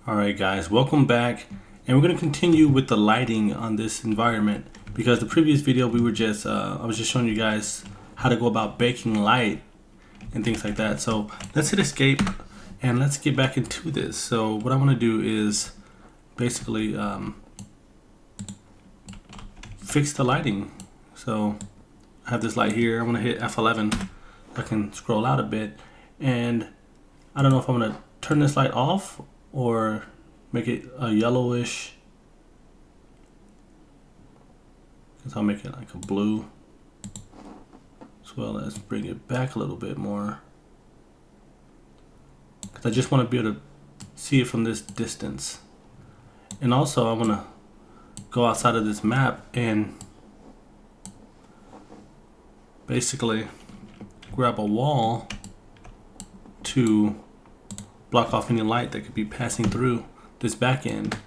Alright guys, welcome back, and we're going to continue with the lighting on this environment because the previous video we were just I was just showing you guys how to go about baking light and things like that. So let's hit escape and let's get back into this. So what I want to do is basically fix the lighting. So I have this light here. I'm going to hit F11. I can scroll out a bit, and I don't know if I'm going to turn this light off or make it a yellowish, because I'll make it like a blue, as well as bring it back a little bit more, because I just want to be able to see it from this distance. And also I want to go outside of this map and basically grab a wall to block off any light that could be passing through this back end.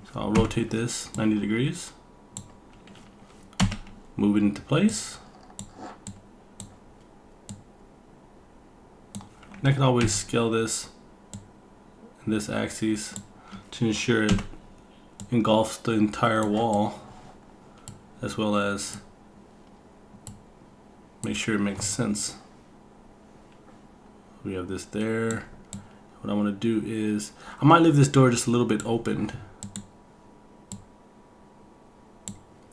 So I'll rotate this 90 degrees, move it into place. And I can always scale this in this axis to ensure it engulfs the entire wall, as well as make sure it makes sense. We have this there. What I want to do is, I might leave this door just a little bit opened.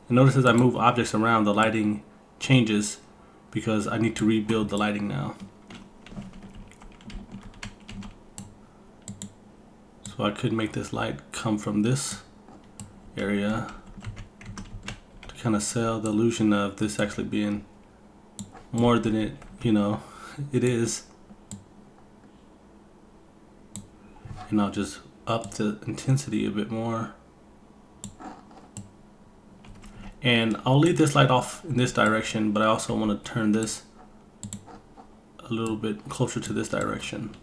And notice as I move objects around, the lighting changes because I need to rebuild the lighting now. So I could make this light come from this area to kind of sell the illusion of this actually being more than it, it is. And I'll just up the intensity a bit more. And I'll leave this light off in this direction, but I also want to turn this a little bit closer to this direction.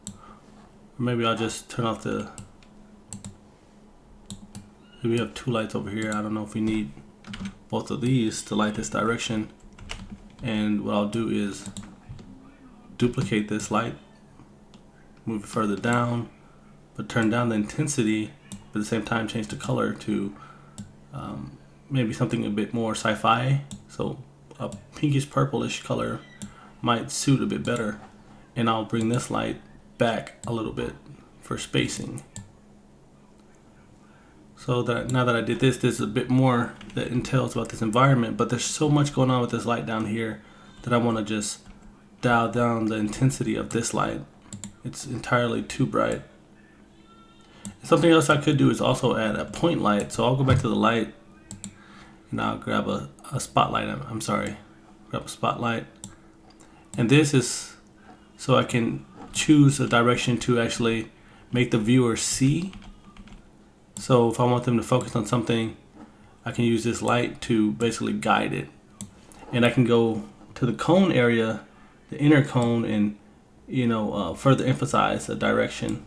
Or maybe I'll just turn off maybe we have two lights over here. I don't know if we need both of these to light this direction. And what I'll do is duplicate this light, move it further down, but turn down the intensity, but at the same time change the color to maybe something a bit more sci-fi. So a pinkish purplish color might suit a bit better. And I'll bring this light back a little bit for spacing. So that now that I did this, there's a bit more that entails about this environment, but there's so much going on with this light down here that I want to just dial down the intensity of this light. It's entirely too bright. Something else I could do is also add a point light. So I'll go back to the light and I'll grab a spotlight. Grab a spotlight. And this is so I can choose a direction to actually make the viewer see. So if I want them to focus on something, I can use this light to basically guide it. And I can go to the cone area, the inner cone, and further emphasize the direction.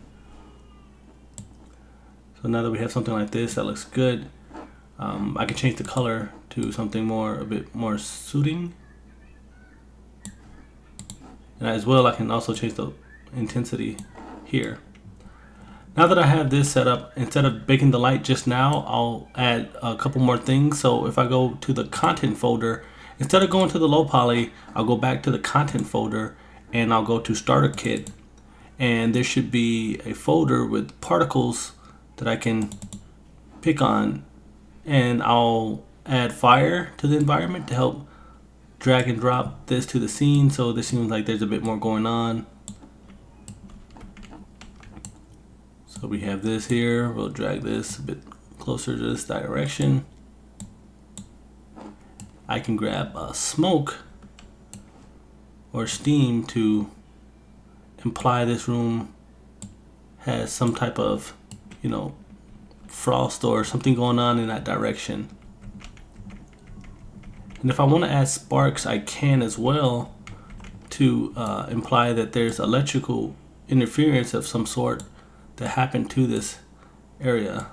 So now that we have something like this that looks good, I can change the color to something a bit more suiting. And as well, I can also change the intensity here. Now that I have this set up, instead of baking the light just now, I'll add a couple more things. So if I go to the content folder, instead of going to the low poly, I'll go back to the content folder and I'll go to starter kit, and there should be a folder with particles that I can pick on, and I'll add fire to the environment to help drag and drop this to the scene, so this seems like there's a bit more going on. So we have this here. We'll drag this a bit closer to this direction. I can grab smoke or steam to imply this room has some type of, frost or something going on in that direction. And if I want to add sparks, I can as well, to imply that there's electrical interference of some sort that happened to this area.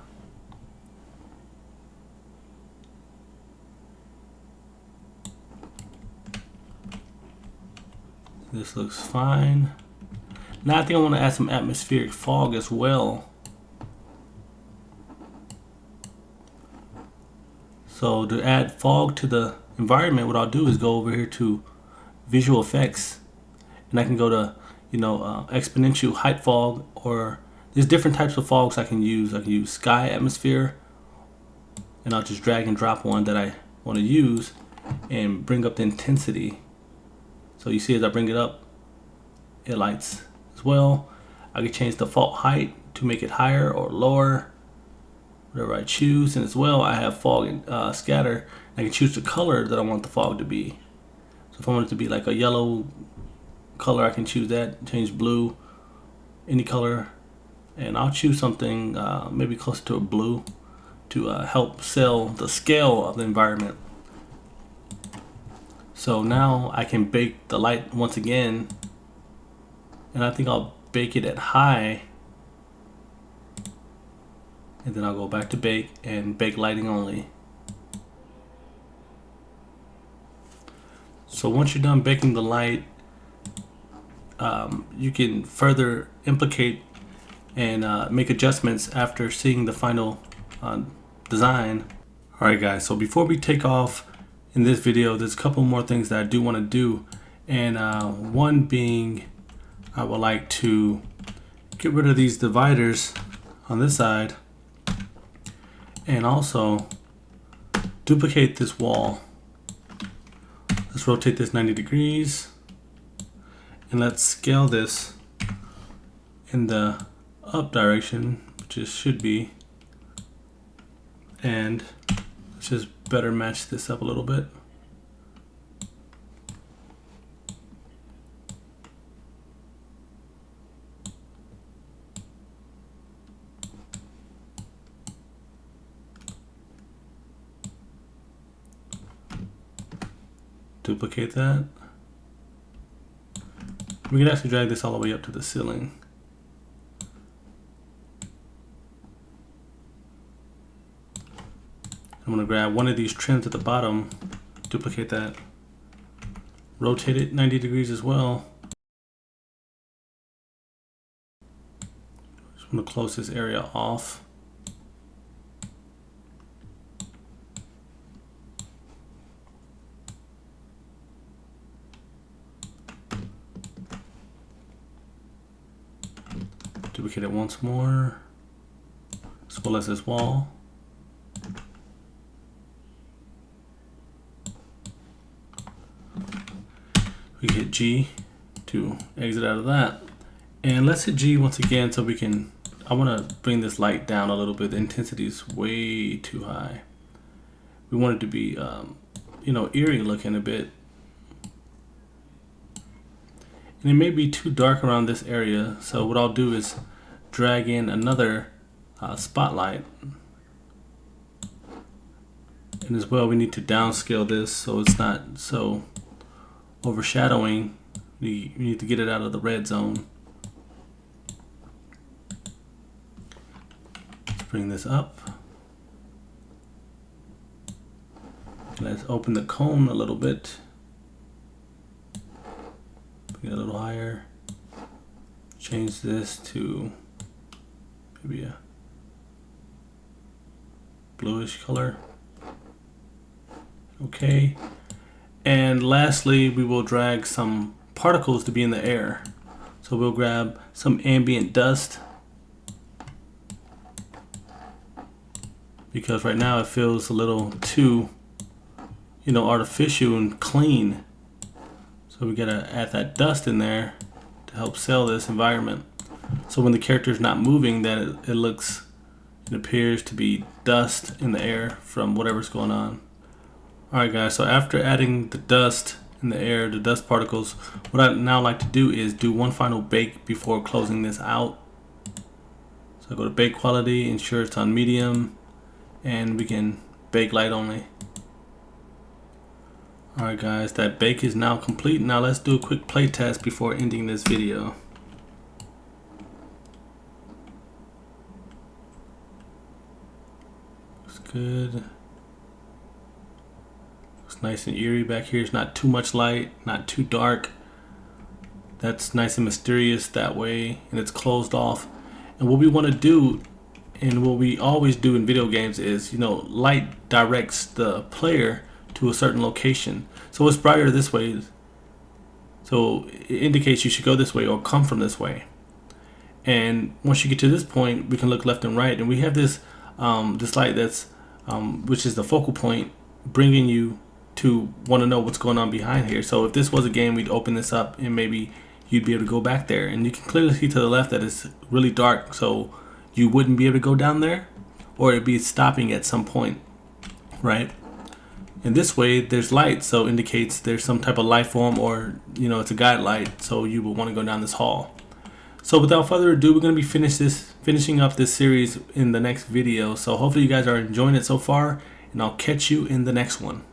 This looks fine. Now I think I want to add some atmospheric fog as well. So to add fog to the environment, what I'll do is go over here to visual effects, and I can go to, exponential height fog, or there's different types of fogs I can use. I can use sky atmosphere, and I'll just drag and drop one that I want to use and bring up the intensity. So you see as I bring it up, it lights as well. I can change the default height to make it higher or lower, whatever I choose. And as well, I have fog and scatter. I can choose the color that I want the fog to be. So if I want it to be like a yellow color, I can choose that, change blue, any color. And I'll choose something maybe closer to a blue to help sell the scale of the environment. So now I can bake the light once again, and I think I'll bake it at high, and then I'll go back to bake and bake lighting only. So once you're done baking the light, you can further implicate and make adjustments after seeing the final design. Alright guys, so before we take off in this video, there's a couple more things that I do want to do, and one being I would like to get rid of these dividers on this side, and also duplicate this wall. Let's rotate this 90 degrees, and let's scale this in the up direction, which it should be, and let's just better match this up a little bit. Duplicate that. We can actually drag this all the way up to the ceiling. I'm going to grab one of these trims at the bottom, duplicate that, rotate it 90 degrees as well. Just want to close this area off. Duplicate it once more, as well as this wall. We hit G to exit out of that, and let's hit G once again so we can, I want to bring this light down a little bit. The intensity is way too high. We want it to be eerie looking a bit, and it may be too dark around this area, so what I'll do is drag in another spotlight, and as well we need to downscale this so it's not so overshadowing. You need to get it out of the red zone. Let's bring this up. Let's open the cone a little bit. Bring it a little higher. Change this to maybe a bluish color. Okay. And lastly, we will drag some particles to be in the air. So we'll grab some ambient dust, because right now it feels a little too, artificial and clean. So we gotta add that dust in there to help sell this environment. So when the character's not moving, that it appears to be dust in the air from whatever's going on. Alright guys, so after adding the dust in the air, the dust particles, what I now like to do is do one final bake before closing this out. So I go to bake quality, ensure it's on medium, and we can bake light only. Alright guys, that bake is now complete. Now let's do a quick play test before ending this video. Looks good. Looks nice and eerie back here. It's not too much light, not too dark. That's nice and mysterious that way, and it's closed off. And what we want to do, and what we always do in video games, is, you know, light directs the player to a certain location. So it's brighter this way, so it indicates you should go this way or come from this way. And once you get to this point, we can look left and right, and we have this this light that's which is the focal point, bringing you to want to know what's going on behind here. So if this was a game, we'd open this up and maybe you'd be able to go back there, and you can clearly see to the left that it's really dark, so you wouldn't be able to go down there, or it'd be stopping at some point, right? And this way there's light, so indicates there's some type of life form, or, you know, it's a guide light, so you will want to go down this hall. So without further ado, we're going to be finishing up this series in the next video. So hopefully you guys are enjoying it so far, and I'll catch you in the next one.